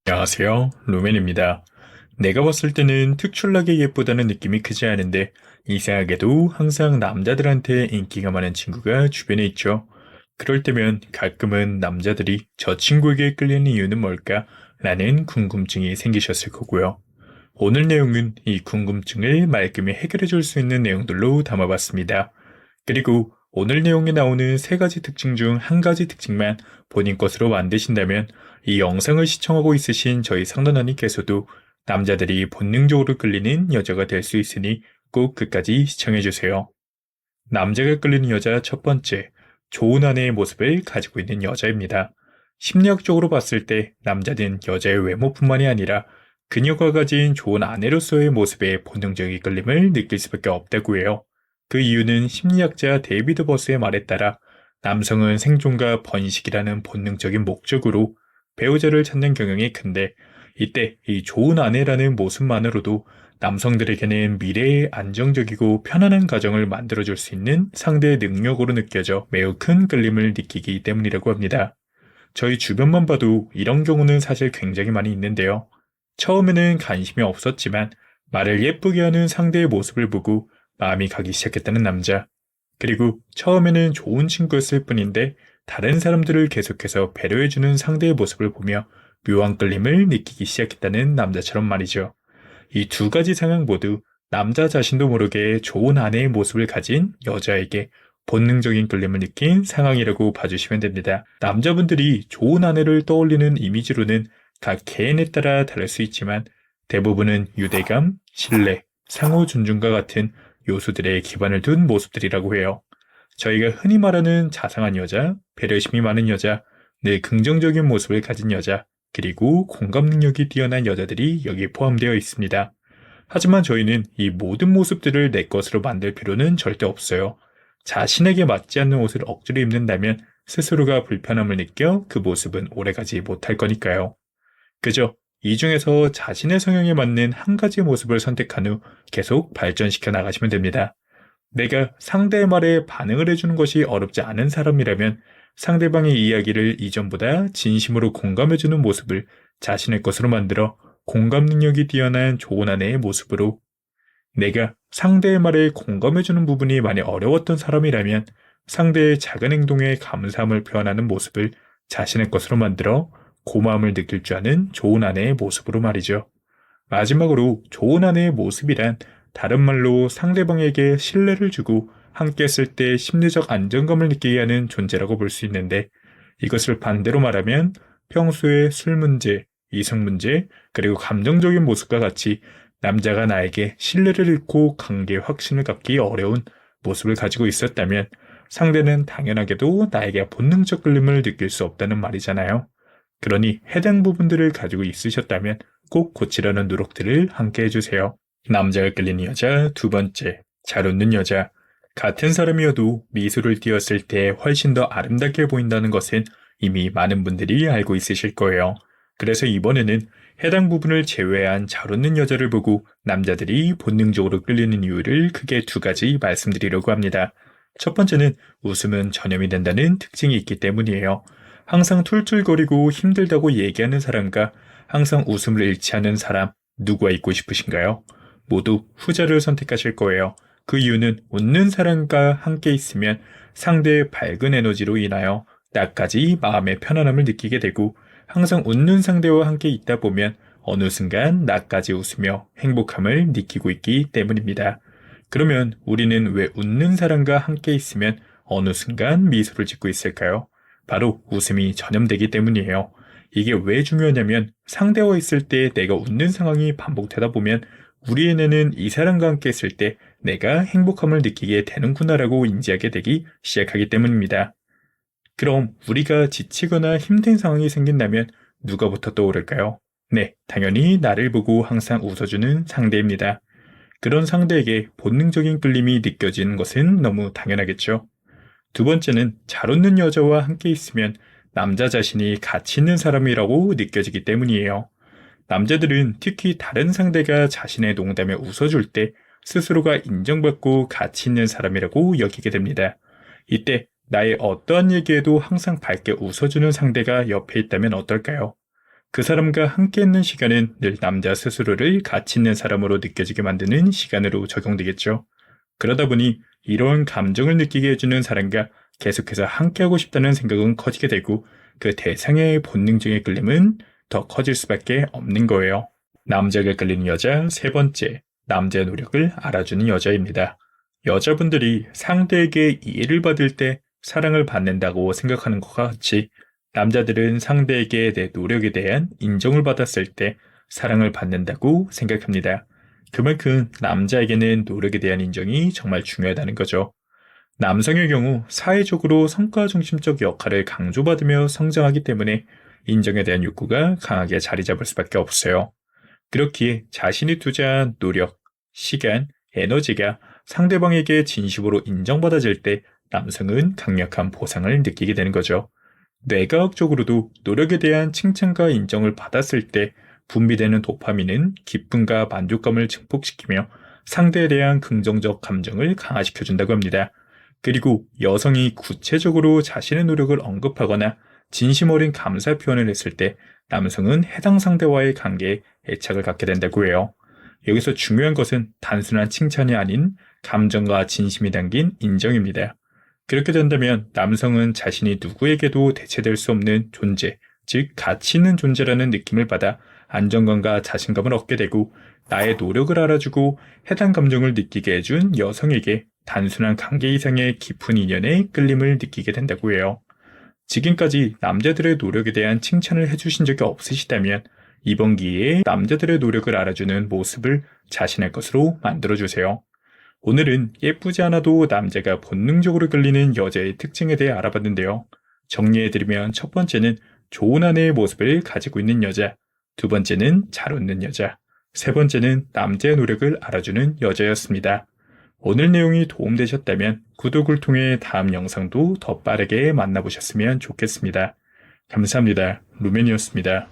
안녕하세요, 루멘입니다. 내가 봤을 때는 특출나게 예쁘다는 느낌이 크지 않은데 이상하게도 항상 남자들한테 인기가 많은 친구가 주변에 있죠. 그럴 때면 가끔은 남자들이 저 친구에게 끌리는 이유는 뭘까? 라는 궁금증이 생기셨을 거고요. 오늘 내용은 이 궁금증을 말끔히 해결해 줄 수 있는 내용들로 담아봤습니다. 그리고 오늘 내용에 나오는 세 가지 특징 중 한 가지 특징만 본인 것으로 만드신다면 이 영상을 시청하고 있으신 저희 상단원님께서도 남자들이 본능적으로 끌리는 여자가 될 수 있으니 꼭 끝까지 시청해주세요. 남자가 끌리는 여자 첫 번째, 좋은 아내의 모습을 가지고 있는 여자입니다. 심리학적으로 봤을 때 남자는 여자의 외모뿐만이 아니라 그녀가 가진 좋은 아내로서의 모습에 본능적인 끌림을 느낄 수밖에 없다고 해요. 그 이유는 심리학자 데이비드 버스의 말에 따라 남성은 생존과 번식이라는 본능적인 목적으로 배우자를 찾는 경향이 큰데 이때 이 좋은 아내라는 모습만으로도 남성들에게는 미래의 안정적이고 편안한 가정을 만들어줄 수 있는 상대의 능력으로 느껴져 매우 큰 끌림을 느끼기 때문이라고 합니다. 저희 주변만 봐도 이런 경우는 사실 굉장히 많이 있는데요. 처음에는 관심이 없었지만 말을 예쁘게 하는 상대의 모습을 보고 마음이 가기 시작했다는 남자. 그리고 처음에는 좋은 친구였을 뿐인데 다른 사람들을 계속해서 배려해주는 상대의 모습을 보며 묘한 끌림을 느끼기 시작했다는 남자처럼 말이죠. 이 두 가지 상황 모두 남자 자신도 모르게 좋은 아내의 모습을 가진 여자에게 본능적인 끌림을 느낀 상황이라고 봐주시면 됩니다. 남자분들이 좋은 아내를 떠올리는 이미지로는 각 개인에 따라 다를 수 있지만 대부분은 유대감, 신뢰, 상호 존중과 같은 요소들의 기반을 둔 모습들이라고 해요. 저희가 흔히 말하는 자상한 여자, 배려심이 많은 여자, 늘 긍정적인 모습을 가진 여자, 그리고 공감 능력이 뛰어난 여자들이 여기에 포함되어 있습니다. 하지만 저희는 이 모든 모습들을 내 것으로 만들 필요는 절대 없어요. 자신에게 맞지 않는 옷을 억지로 입는다면 스스로가 불편함을 느껴 그 모습은 오래가지 못할 거니까요. 그저 이 중에서 자신의 성향에 맞는 한 가지 모습을 선택한 후 계속 발전시켜 나가시면 됩니다. 내가 상대의 말에 반응을 해주는 것이 어렵지 않은 사람이라면 상대방의 이야기를 이전보다 진심으로 공감해주는 모습을 자신의 것으로 만들어 공감 능력이 뛰어난 좋은 아내의 모습으로 내가 상대의 말에 공감해주는 부분이 많이 어려웠던 사람이라면 상대의 작은 행동에 감사함을 표현하는 모습을 자신의 것으로 만들어 고마움을 느낄 줄 아는 좋은 아내의 모습으로 말이죠. 마지막으로 좋은 아내의 모습이란 다른 말로 상대방에게 신뢰를 주고 함께 했을 때 심리적 안정감을 느끼게 하는 존재라고 볼 수 있는데 이것을 반대로 말하면 평소에 술 문제, 이성 문제, 그리고 감정적인 모습과 같이 남자가 나에게 신뢰를 잃고 관계에 확신을 갖기 어려운 모습을 가지고 있었다면 상대는 당연하게도 나에게 본능적 끌림을 느낄 수 없다는 말이잖아요. 그러니 해당 부분들을 가지고 있으셨다면 꼭 고치려는 노력들을 함께 해주세요. 남자가 끌리는 여자 두 번째, 잘 웃는 여자. 같은 사람이어도 미소를 띄었을 때 훨씬 더 아름답게 보인다는 것은 이미 많은 분들이 알고 있으실 거예요. 그래서 이번에는 해당 부분을 제외한 잘 웃는 여자를 보고 남자들이 본능적으로 끌리는 이유를 크게 두 가지 말씀드리려고 합니다. 첫 번째는 웃음은 전염이 된다는 특징이 있기 때문이에요. 항상 툴툴거리고 힘들다고 얘기하는 사람과 항상 웃음을 잃지 않는 사람, 누구와 있고 싶으신가요? 모두 후자를 선택하실 거예요. 그 이유는 웃는 사람과 함께 있으면 상대의 밝은 에너지로 인하여 나까지 마음의 편안함을 느끼게 되고 항상 웃는 상대와 함께 있다 보면 어느 순간 나까지 웃으며 행복함을 느끼고 있기 때문입니다. 그러면 우리는 왜 웃는 사람과 함께 있으면 어느 순간 미소를 짓고 있을까요? 바로 웃음이 전염되기 때문이에요. 이게 왜 중요하냐면 상대와 있을 때 내가 웃는 상황이 반복되다 보면 우리의 뇌는 이 사람과 함께 있을 때 내가 행복함을 느끼게 되는구나라고 인지하게 되기 시작하기 때문입니다. 그럼 우리가 지치거나 힘든 상황이 생긴다면 누가부터 떠오를까요? 네, 당연히 나를 보고 항상 웃어주는 상대입니다. 그런 상대에게 본능적인 끌림이 느껴지는 것은 너무 당연하겠죠. 두 번째는 잘 웃는 여자와 함께 있으면 남자 자신이 가치 있는 사람이라고 느껴지기 때문이에요. 남자들은 특히 다른 상대가 자신의 농담에 웃어줄 때 스스로가 인정받고 가치 있는 사람이라고 여기게 됩니다. 이때 나의 어떠한 얘기에도 항상 밝게 웃어주는 상대가 옆에 있다면 어떨까요? 그 사람과 함께 있는 시간은 늘 남자 스스로를 가치 있는 사람으로 느껴지게 만드는 시간으로 적용되겠죠. 그러다 보니 이런 감정을 느끼게 해주는 사람과 계속해서 함께하고 싶다는 생각은 커지게 되고 그 대상의 본능적인 끌림은 더 커질 수밖에 없는 거예요. 남자가 끌리는 여자 세 번째, 남자의 노력을 알아주는 여자입니다. 여자분들이 상대에게 이해를 받을 때 사랑을 받는다고 생각하는 것과 같이 남자들은 상대에게 내 노력에 대한 인정을 받았을 때 사랑을 받는다고 생각합니다. 그만큼 남자에게는 노력에 대한 인정이 정말 중요하다는 거죠. 남성의 경우 사회적으로 성과 중심적 역할을 강조받으며 성장하기 때문에 인정에 대한 욕구가 강하게 자리 잡을 수밖에 없어요. 그렇기에 자신이 투자한 노력, 시간, 에너지가 상대방에게 진심으로 인정받아질 때 남성은 강력한 보상을 느끼게 되는 거죠. 뇌과학적으로도 노력에 대한 칭찬과 인정을 받았을 때 분비되는 도파민은 기쁨과 만족감을 증폭시키며 상대에 대한 긍정적 감정을 강화시켜준다고 합니다. 그리고 여성이 구체적으로 자신의 노력을 언급하거나 진심 어린 감사 표현을 했을 때 남성은 해당 상대와의 관계에 애착을 갖게 된다고 해요. 여기서 중요한 것은 단순한 칭찬이 아닌 감정과 진심이 담긴 인정입니다. 그렇게 된다면 남성은 자신이 누구에게도 대체될 수 없는 존재, 즉 가치 있는 존재라는 느낌을 받아 안정감과 자신감을 얻게 되고 나의 노력을 알아주고 해당 감정을 느끼게 해준 여성에게 단순한 관계 이상의 깊은 인연의 끌림을 느끼게 된다고 해요. 지금까지 남자들의 노력에 대한 칭찬을 해주신 적이 없으시다면 이번 기회에 남자들의 노력을 알아주는 모습을 자신의 것으로 만들어주세요. 오늘은 예쁘지 않아도 남자가 본능적으로 끌리는 여자의 특징에 대해 알아봤는데요. 정리해드리면 첫 번째는 좋은 아내의 모습을 가지고 있는 여자, 두 번째는 잘 웃는 여자, 세 번째는 남자의 노력을 알아주는 여자였습니다. 오늘 내용이 도움되셨다면 구독을 통해 다음 영상도 더 빠르게 만나보셨으면 좋겠습니다. 감사합니다. 루멘이었습니다.